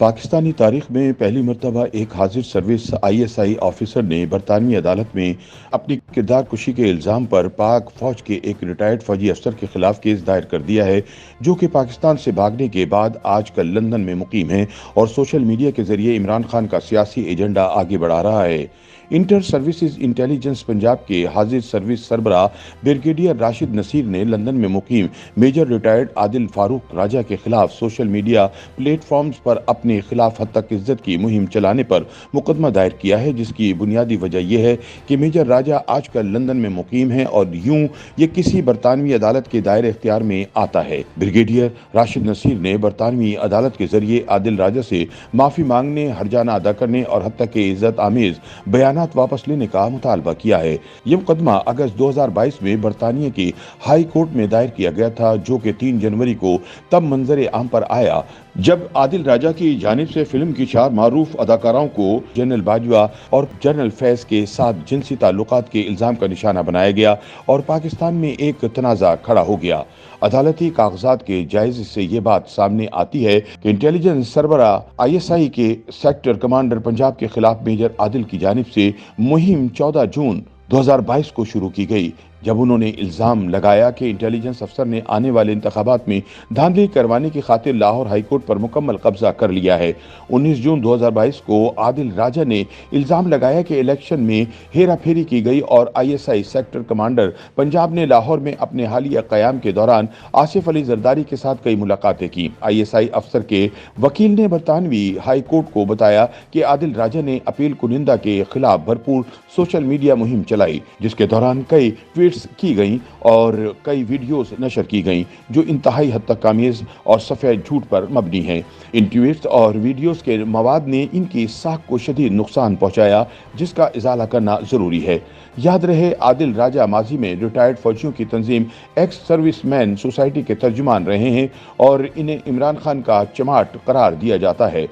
पाकिस्तानी तारीख में पहली मर्तबा एक हाजिर सर्विस ISI ऑफिसर ने बरतानवी अदालत में अपनी किरदार कुशी के इल्ज़ाम पर पाक फौज के एक रिटायर्ड फौजी अफसर के खिलाफ केस दायर कर दिया है, जो कि पाकिस्तान से भागने के बाद आजकल लंदन में मुकीम है और सोशल मीडिया के जरिए इमरान खान का सियासी एजेंडा आगे बढ़ा रहा है। इंटर सर्विसेज इंटेलिजेंस पंजाब के हाजिर सर्विस सरबराह ब्रिगेडियर राशिद नसीर ने लंदन में मुकीम मेजर रिटायर्ड आदिल फारूक राजा के खिलाफ सोशल मीडिया प्लेटफॉर्म्स पर अपने खिलाफ हद तक इज्जत की मुहिम चलाने पर मुकदमा दायर किया है, जिसकी बुनियादी वजह यह है कि मेजर राजा आजकल लंदन में मुकीम है और यूं ये किसी बरतानवी अदालत के दायरे इख्तियार में आता है। ब्रिगेडियर राशिद नसीर ने बरतानवी अदालत के जरिए आदिल राजा से माफी मांगने, हर्जाना अदा करने और हद तक के इज्जत आमेज बयानात वापस लेने का मुतालबा किया है। यह मुकदमा अगस्त 2022 में बरतानिया की हाई कोर्ट में दायर किया गया था, जो कि 3 जनवरी को तब मंजर आम पर आया जब आदिल राजा की जानिब से फिल्म की 4 मारूफ अदाकाराओं को जनरल बाजवा और जनरल फैज के साथ जिनसी ताल्लुकात के इल्जाम का निशाना बनाया गया और पाकिस्तान में एक तनाज़ा खड़ा हो गया। अदालती कागजात के जायजे से ये बात सामने आती है कि इंटेलिजेंस सरबराह ISI के सेक्टर कमांडर पंजाब के खिलाफ मेजर आदिल की जानिब से मुहिम 14 जून 2022 को शुरू की गई, जब उन्होंने इल्जाम लगाया कि इंटेलिजेंस अफसर ने आने वाले इंतखाबात में धांधली करवाने की खातिर लाहौर हाई कोर्ट पर मुकम्मल कब्जा कर लिया है। 19 जून 2022 को आदिल राजा ने इल्जाम लगाया कि इलेक्शन में हेरा फेरी की गई और ISI सेक्टर कमांडर पंजाब ने लाहौर में अपने हालिया क़याम के दौरान आसिफ अली जरदारी के साथ कई मुलाकातें की। ISI अफसर के वकील ने बरतानवी हाई कोर्ट को बताया कि आदिल राजा ने अपील कुनिंदा के खिलाफ भरपूर सोशल मीडिया मुहिम चलाई, जिसके दौरान कई ट्वीट्स की गई और कई वीडियोस नशर की गईं जो इंतहाई हद तक कामेज और सफ़ेद झूठ पर मबनी हैं। इन ट्वीट्स और वीडियोस के मवाद ने इनकी साख को शदीद नुकसान पहुंचाया, जिसका इजाला करना ज़रूरी है। याद रहे, आदिल राजा माजी में रिटायर्ड फौजियों की तंजीम एक्स सर्विसमैन सोसाइटी के तर्जुमान रहे हैं और इन्हें इमरान खान का चमाट करार दिया जाता है।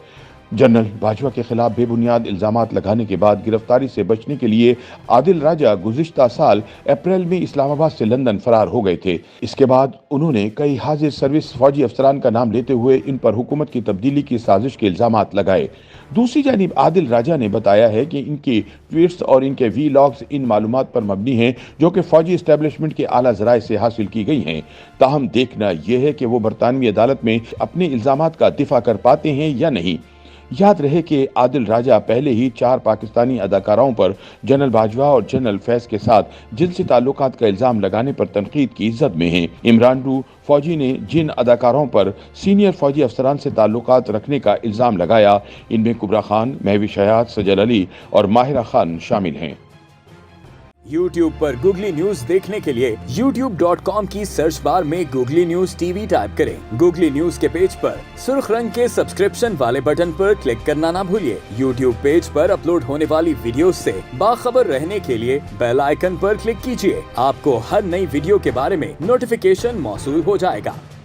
जनरल बाजवा के खिलाफ बेबुनियाद इल्जामात लगाने के बाद गिरफ्तारी से बचने के लिए आदिल राजा गुज़िश्ता साल अप्रैल में इस्लामाबाद से लंदन फरार हो गए थे। इसके बाद उन्होंने कई हाजिर सर्विस फौजी अफसरान का नाम लेते हुए इन पर हुकूमत की तब्दीली की साजिश के इल्जामात लगाए। दूसरी जानिब आदिल राजा ने बताया है कि इनकी ट्वीट्स और इनके वीलॉग्स इन मालूमात पर मबनी हैं जो कि फौजी इस्टेब्लिशमेंट के आला ज़राए से हासिल की गई हैं। ताहम देखना यह है कि वो बरतानवी अदालत में अपने इल्जामात का दिफा कर पाते हैं या नहीं। याद रहे कि आदिल राजा पहले ही 4 पाकिस्तानी अदाकाराओं पर जनरल बाजवा और जनरल फैज के साथ जिनसी ताल्लुकात का इल्जाम लगाने पर तनकीद की इज्जत में हैं। इमरान टू फौजी ने जिन अदाकारों पर सीनियर फौजी अफसरान से ताल्लुकात रखने का इल्जाम लगाया, इनमें कुबरा खान, महविश हयात, सजल अली और माहिरा खान शामिल हैं। YouTube पर गूगली न्यूज देखने के लिए youtube.com की सर्च बार में गूगली न्यूज TV टाइप करें। गूगली न्यूज के पेज पर सुर्ख रंग के सब्सक्रिप्शन वाले बटन पर क्लिक करना ना भूलिए। YouTube पेज पर अपलोड होने वाली वीडियोस से बाखबर रहने के लिए बेल आइकन पर क्लिक कीजिए। आपको हर नई वीडियो के बारे में नोटिफिकेशन मौसूल हो जाएगा।